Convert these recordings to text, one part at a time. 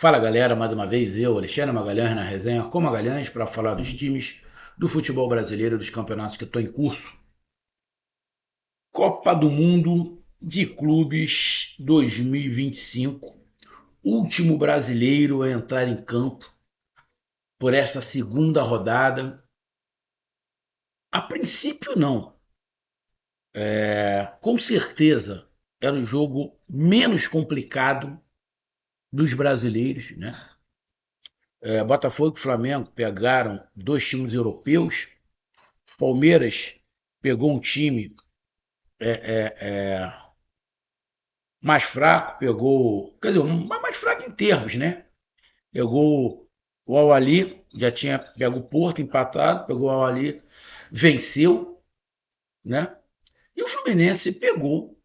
Fala galera, mais uma vez eu, Alexandre Magalhães, na resenha com Magalhães para falar dos times do futebol brasileiro, dos campeonatos que estão em curso. Copa do Mundo de Clubes 2025, último brasileiro a entrar em campo por essa segunda rodada. A princípio não, com certeza era o jogo menos complicado dos brasileiros, né? Botafogo e Flamengo pegaram dois times europeus. Palmeiras pegou um time é, é, é, mais fraco, pegou, quer dizer, mais fraco em termos, né? Pegou o Al-Ahly, já tinha pego o Porto empatado, pegou o Al-Ahly, venceu, né? E o Fluminense pegou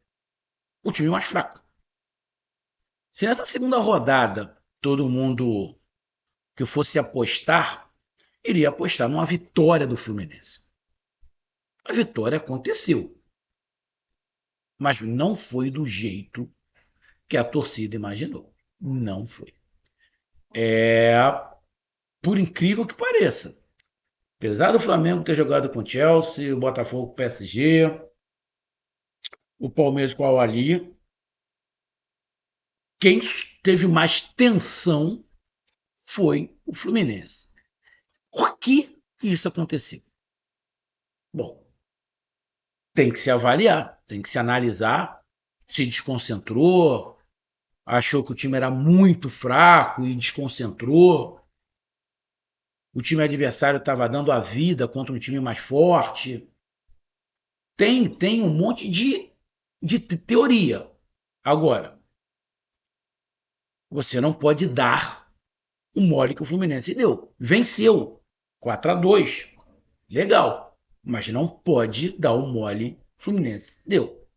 o time mais fraco. Se nessa segunda rodada todo mundo que fosse apostar, iria apostar numa vitória do Fluminense. A vitória aconteceu, mas não foi do jeito que a torcida imaginou. Não foi. É, por incrível que pareça. Apesar do Flamengo ter jogado com o Chelsea, o Botafogo com o PSG, o Palmeiras com o Al-Ahly, quem teve mais tensão foi o Fluminense. Por que isso aconteceu? Bom, tem que se avaliar, tem que se analisar, se desconcentrou, achou que o time era muito fraco e desconcentrou, o time adversário estava dando a vida contra um time mais forte. Tem um monte de teoria. Agora, você não pode dar o mole que o Fluminense deu. Venceu 4-2, legal, mas não pode dar o mole que o Fluminense deu.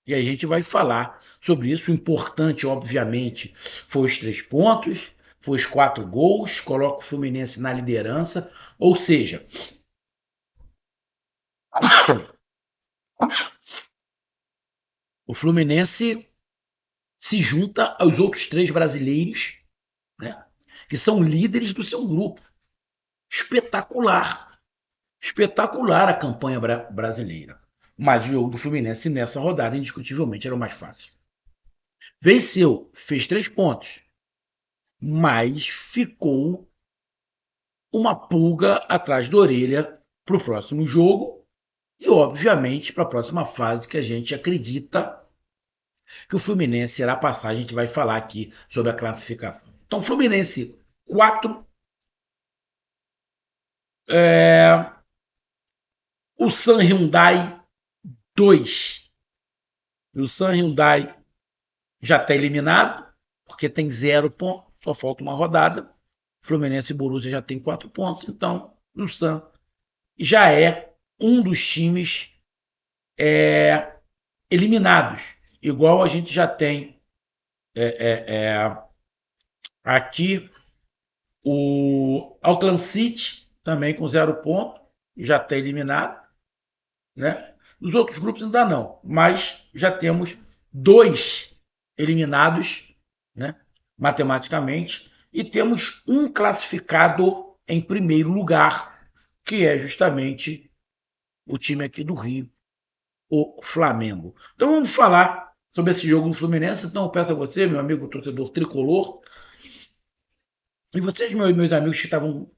E a gente vai falar sobre isso. O importante, obviamente, foi os 3 pontos, foi os 4 gols, coloca o Fluminense na liderança. Ou seja, o Fluminense se junta aos outros 3 brasileiros, né, que são líderes do seu grupo. Espetacular. Espetacular a campanha brasileira. Mas o jogo do Fluminense nessa rodada, indiscutivelmente, era o mais fácil. Venceu, fez 3 pontos, mas ficou uma pulga atrás da orelha para o próximo jogo e, obviamente, para a próxima fase que a gente acredita que o Fluminense irá passar. A gente vai falar aqui sobre a classificação. Então, Fluminense 4, o San Hyundai 2. O San Hyundai já está eliminado, porque tem 0 pontos, só falta uma rodada. Fluminense e Borussia já tem 4 pontos, então o San já é um dos times eliminados. Igual a gente já tem aqui o Auckland City, também com 0 pontos, já está eliminado. Né? Os outros grupos ainda não, mas já temos 2 eliminados, né, matematicamente, e temos um classificado em primeiro lugar, que é justamente o time aqui do Rio, o Flamengo. Então vamos falar sobre esse jogo do Fluminense. Então eu peço a você, meu amigo torcedor tricolor, e vocês, meus amigos que estavam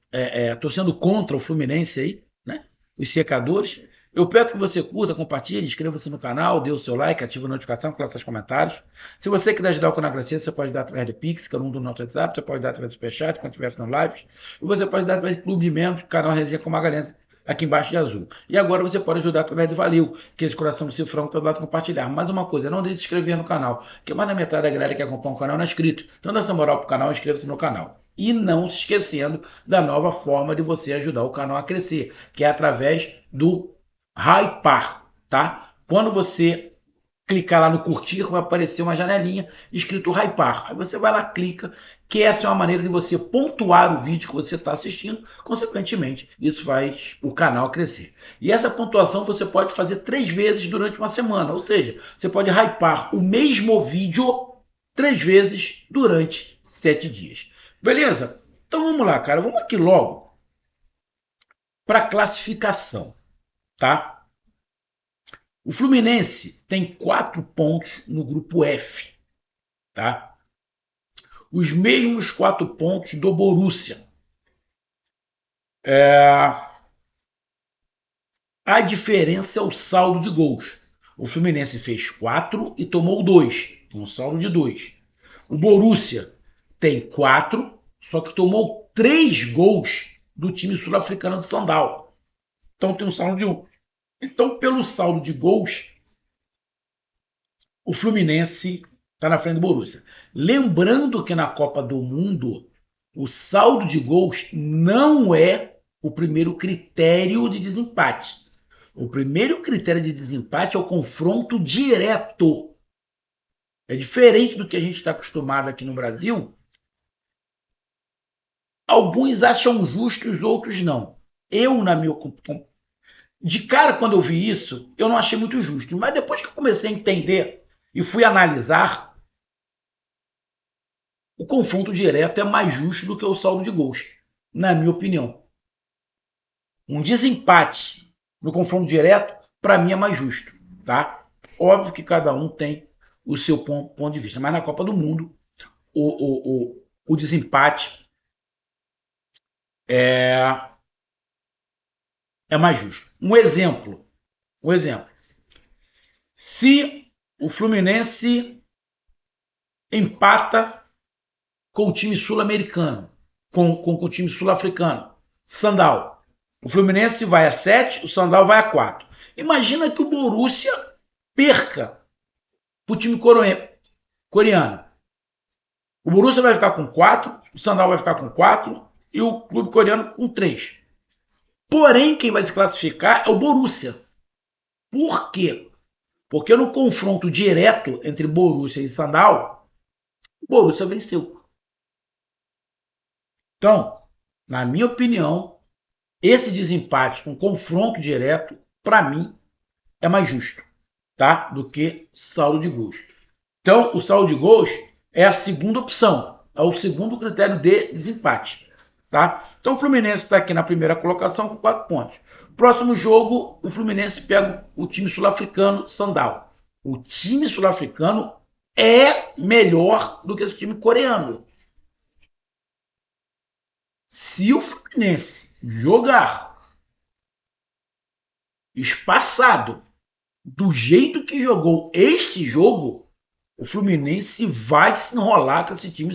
torcendo contra o Fluminense aí, né? Os secadores. Eu peço que você curta, compartilhe, inscreva-se no canal, dê o seu like, ative a notificação, coloque seus comentários. Se você quiser ajudar o canal a crescer, você pode dar através de Pix, que é o número do nosso WhatsApp, você pode dar através do Superchat, quando estiver fazendo lives, e você pode dar através de Clube de Membros, canal Resenha com Magalhães, aqui embaixo de azul. E agora você pode ajudar através do Valeu, que é esse coração de cifrão pelo lado compartilhar. Mais uma coisa, não deixe de se inscrever no canal, que mais da metade da galera que acompanha o canal não é inscrito. Então dá essa moral pro canal, inscreva-se no canal. E não se esquecendo da nova forma de você ajudar o canal a crescer, que é através do Hypar, tá? Quando você clicar lá no curtir, vai aparecer uma janelinha escrito Hypar. Aí você vai lá, clica, que essa é uma maneira de você pontuar o vídeo que você está assistindo. Consequentemente, isso faz o canal crescer. E essa pontuação você pode fazer 3 vezes durante uma semana. Ou seja, você pode hypar o mesmo vídeo 3 vezes durante 7 dias. Beleza? Então vamos lá, cara. Vamos aqui logo para a classificação, tá? O Fluminense tem 4 pontos no grupo F, tá? Os mesmos 4 pontos do Borussia. A diferença é o saldo de gols. O Fluminense fez 4 e tomou 2, um saldo de 2. O Borussia tem 4, só que tomou 3 gols do time sul-africano de Sandal. Então tem um saldo de 1. Então, pelo saldo de gols, o Fluminense está na frente do Borussia. Lembrando que na Copa do Mundo, o saldo de gols não é o primeiro critério de desempate. O primeiro critério de desempate é o confronto direto. É diferente do que a gente está acostumado aqui no Brasil. Alguns acham justos, outros não. Eu, na minha de cara, quando eu vi isso, eu não achei muito justo. Mas depois que eu comecei a entender e fui analisar, o confronto direto é mais justo do que o saldo de gols, na minha opinião. Um desempate no confronto direto, para mim, é mais justo. Tá? Óbvio que cada um tem o seu ponto de vista. Mas na Copa do Mundo, o desempate é mais justo. Um exemplo. Se o Fluminense empata com o time sul-americano, com o time sul-africano, Sandal. O Fluminense vai a 7, o Sandal vai a 4. Imagina que o Borussia perca para o time coreano. O Borussia vai ficar com 4, o Sandal vai ficar com 4 e o clube coreano com 3. Porém, quem vai se classificar é o Borussia. Por quê? Porque no confronto direto entre Borussia e Sandal, o Borussia venceu. Então, na minha opinião, esse desempate com confronto direto, para mim, é mais justo, tá? Do que saldo de gols. Então, o saldo de gols é a segunda opção, é o segundo critério de desempate, tá? Então, o Fluminense está aqui na primeira colocação com 4 pontos. Próximo jogo, o Fluminense pega o time sul-africano Sandal. O time sul-africano é melhor do que esse time coreano. Se o Fluminense jogar espaçado do jeito que jogou este jogo, o Fluminense vai se enrolar com esse time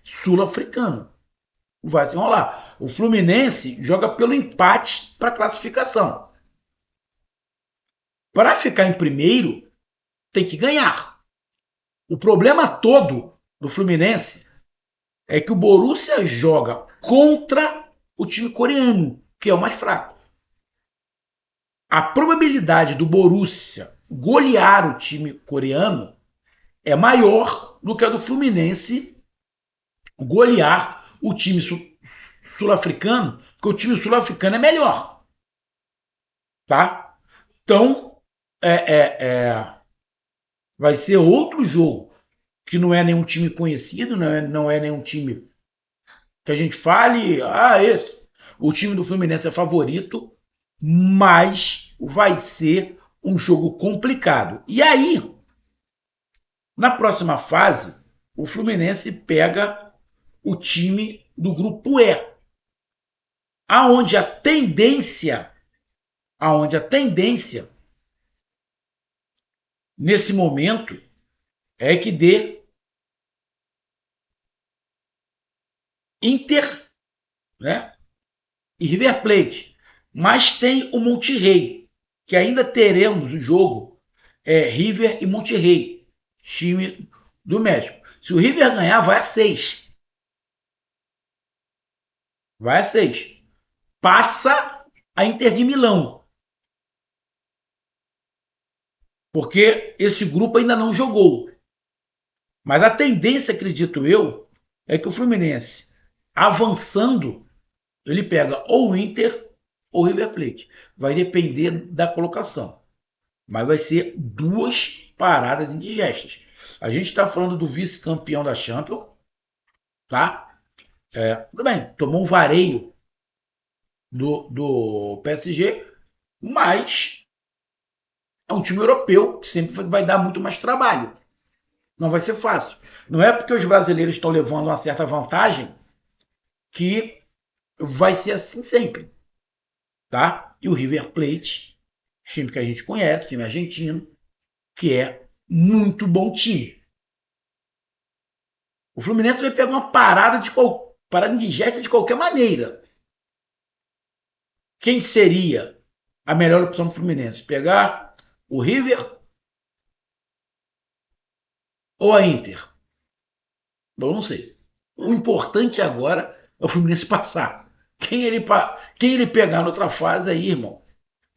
sul-africano. Vai se enrolar. O Fluminense joga pelo empate para classificação. Para ficar em primeiro, tem que ganhar. O problema todo do Fluminense é que o Borussia joga contra o time coreano, que é o mais fraco. A probabilidade do Borussia golear o time coreano é maior do que a do Fluminense golear o time sul-africano, porque o time sul-africano é melhor. Tá? Então, vai ser outro jogo, que não é nenhum time conhecido, não é nenhum time que a gente fale, esse. O time do Fluminense é favorito, mas vai ser um jogo complicado. E aí, na próxima fase, o Fluminense pega o time do grupo E, aonde a tendência nesse momento é que dê Inter, né, e River Plate. Mas tem o Monterrey, que ainda teremos o jogo River e Monterrey, time do México. Se o River ganhar, vai a 6. Vai a 6. Passa a Inter de Milão. Porque esse grupo ainda não jogou. Mas a tendência, acredito eu, é que o Fluminense, avançando, ele pega ou o Inter ou o River Plate. Vai depender da colocação. Mas vai ser 2 paradas indigestas. A gente está falando do vice-campeão da Champions, tá? Tudo bem, tomou um vareio do PSG, mas é um time europeu que sempre vai dar muito mais trabalho. Não vai ser fácil. Não é porque os brasileiros estão levando uma certa vantagem que vai ser assim sempre, tá? E o River Plate, time que a gente conhece, time argentino, que é muito bom time. O Fluminense vai pegar uma parada indigesta de qualquer maneira. Quem seria a melhor opção do Fluminense? Pegar o River ou a Inter? Eu não sei. O importante agora é o Fluminense passar. Quem ele pegar na outra fase aí, irmão,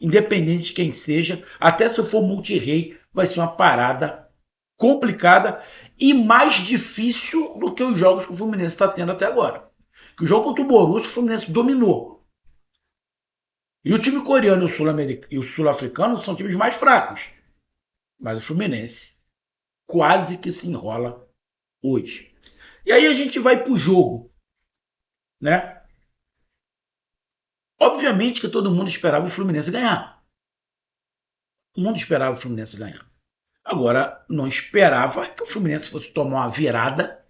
independente de quem seja, até se for multi-rei, vai ser uma parada complicada e mais difícil do que os jogos que o Fluminense está tendo até agora. Que o jogo contra o Borussia, o Fluminense dominou. E o time coreano e o sul-africano são times mais fracos. Mas o Fluminense quase que se enrola hoje. E aí a gente vai pro jogo, né? Obviamente que todo mundo esperava o Fluminense ganhar. Todo mundo esperava o Fluminense ganhar. Agora, não esperava que o Fluminense fosse tomar uma virada,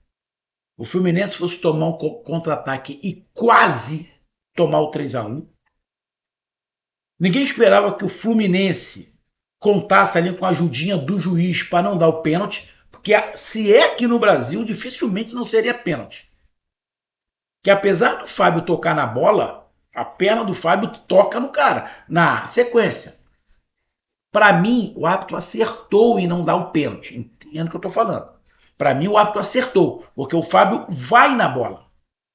o Fluminense fosse tomar um contra-ataque e quase tomar o 3-1. Ninguém esperava que o Fluminense contasse ali com a ajudinha do juiz para não dar o pênalti, porque se é aqui no Brasil, dificilmente não seria pênalti. Que apesar do Fábio tocar na bola, a perna do Fábio toca no cara, na sequência. Para mim, o árbitro acertou em não dar o pênalti. Entendo o que eu estou falando. Para mim, o árbitro acertou, porque o Fábio vai na bola.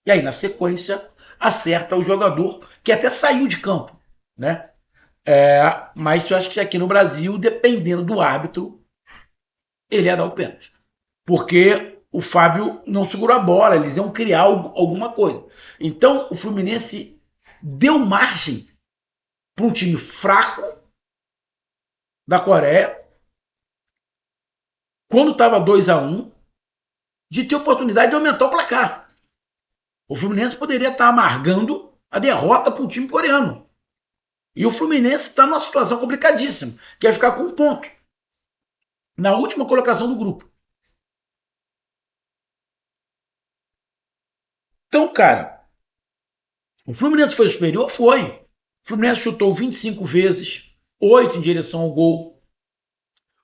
E aí, na sequência, acerta o jogador que até saiu de campo, né? Mas eu acho que aqui no Brasil, dependendo do árbitro, ele ia dar o pênalti. Porque o Fábio não segurou a bola, eles iam criar alguma coisa. Então, o Fluminense deu margem para um time fraco da Coreia, quando estava 2-1, de ter oportunidade de aumentar o placar. O Fluminense poderia estar amargando a derrota para um time coreano. E o Fluminense está numa situação complicadíssima, que é ficar com um ponto na última colocação do grupo. Então, cara, o Fluminense foi superior? Foi. O Fluminense chutou 25 vezes, 8 em direção ao gol.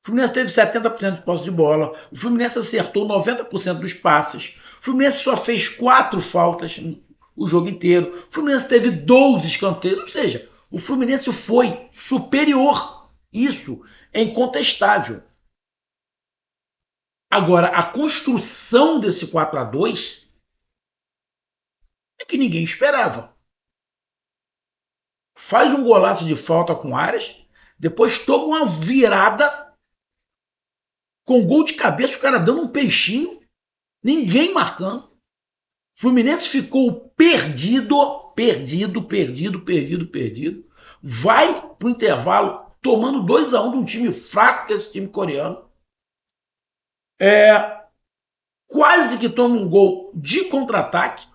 O Fluminense teve 70% de posse de bola. O Fluminense acertou 90% dos passes. O Fluminense só fez 4 faltas o jogo inteiro. O Fluminense teve 12 escanteios. Ou seja, o Fluminense foi superior. Isso é incontestável. Agora, a construção desse 4-2 é que ninguém esperava. Faz um golaço de falta com Arias, depois toma uma virada com gol de cabeça, o cara dando um peixinho, ninguém marcando. Fluminense ficou perdido. Vai pro intervalo tomando 2-1 de um time fraco, que é esse time coreano. Quase que toma um gol de contra-ataque.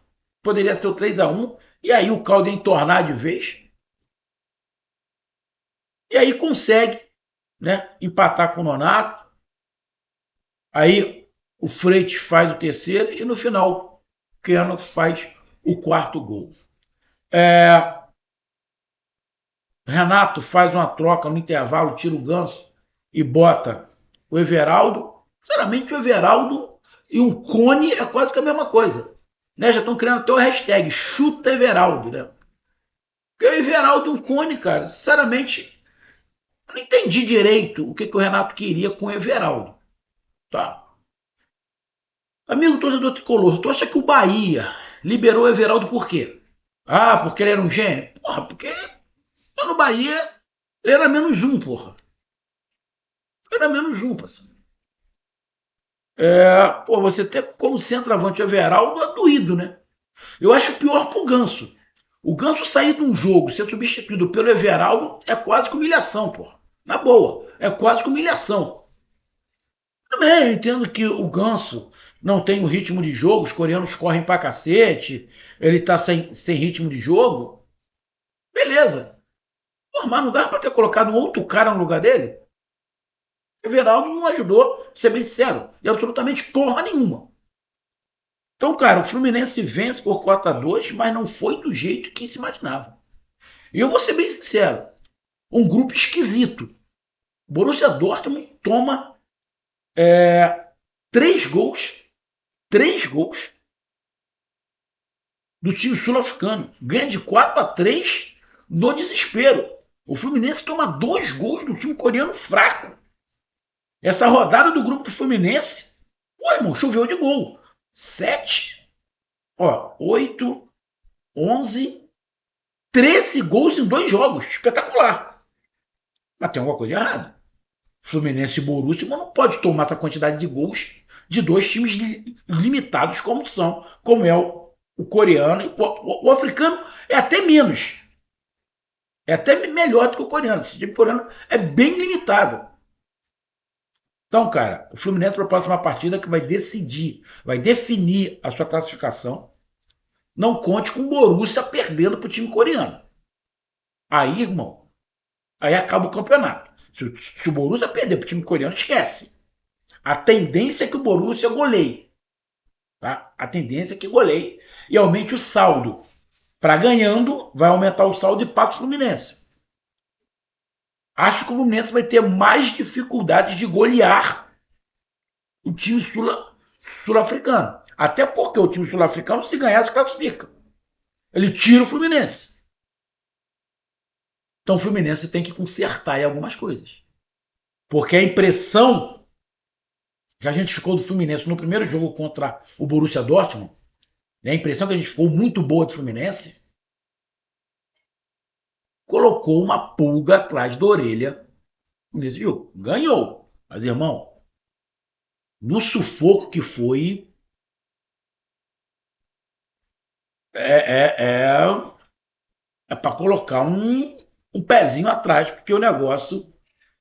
Poderia ser o 3-1. E aí o caldo ia entornar de vez. E aí consegue, né, empatar com o Nonato. Aí o Freitas faz o terceiro. E no final, o Keno faz o quarto gol. Renato faz uma troca no intervalo, tira o Ganso e bota o Everaldo. Sinceramente, o Everaldo e um Cone é quase que a mesma coisa. Né? Já estão criando até o hashtag chuta Everaldo. Né? Porque o Everaldo e um Cone, cara, sinceramente, eu não entendi direito o que o Renato queria com o Everaldo. Tá? Amigo torcedor tricolor, tu acha que o Bahia liberou o Everaldo por quê? Ah, porque ele era um gênio? Porra, porque no Bahia ele era menos um, porra. Era menos um, parceiro. Você ter como centroavante o Everaldo é doído, né? Eu acho pior pro Ganso. O Ganso sair de um jogo, ser substituído pelo Everaldo, é quase que humilhação, porra. Na boa, é quase que humilhação. Também eu entendo que o Ganso não tem o ritmo de jogo, os coreanos correm pra cacete, ele tá sem ritmo de jogo. Beleza. Pô, mas não dá pra ter colocado um outro cara no lugar dele? O Everaldo não ajudou, ser bem sincero, e absolutamente porra nenhuma. Então, cara, o Fluminense vence por 4-2, mas não foi do jeito que se imaginava. E eu vou ser bem sincero, um grupo esquisito. Borussia Dortmund toma três gols, três gols do time sul-africano. Ganha de 4-3 no desespero. O Fluminense toma dois gols do time coreano fraco. Essa rodada do grupo do Fluminense, pô, irmão, choveu de gol. 7, 8, 11, 13 gols em dois jogos. Espetacular. Mas tem alguma coisa errada. Fluminense e Borussia não pode tomar essa quantidade de gols de dois times limitados como são, como é o coreano. O africano é até menos. É até melhor do que o coreano. Esse time coreano é bem limitado. Então, cara, o Fluminense para a próxima partida que vai decidir, vai definir a sua classificação. Não conte com o Borussia perdendo para o time coreano. Aí, irmão, aí acaba o campeonato. Se o Borussia perder para o time coreano, esquece. A tendência é que o Borussia goleie. Tá? A tendência é que goleie e aumente o saldo. Para ganhando, vai aumentar o saldo e paga o Fluminense. Acho que o Fluminense vai ter mais dificuldades de golear o time sul-africano. Até porque o time sul-africano, se ganhar, se classifica. Ele tira o Fluminense. Então o Fluminense tem que consertar em algumas coisas. Porque a impressão que a gente ficou do Fluminense no primeiro jogo contra o Borussia Dortmund, a impressão que a gente ficou muito boa do Fluminense, colocou uma pulga atrás da orelha nesse jogo. Ganhou. Mas, irmão, no sufoco que foi, é para colocar um pezinho atrás, porque o negócio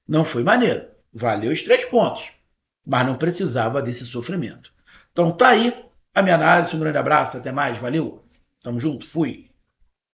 não foi maneiro. Valeu os 3 pontos, mas não precisava desse sofrimento. Então tá aí a minha análise. Um grande abraço, até mais, valeu. Tamo junto, fui.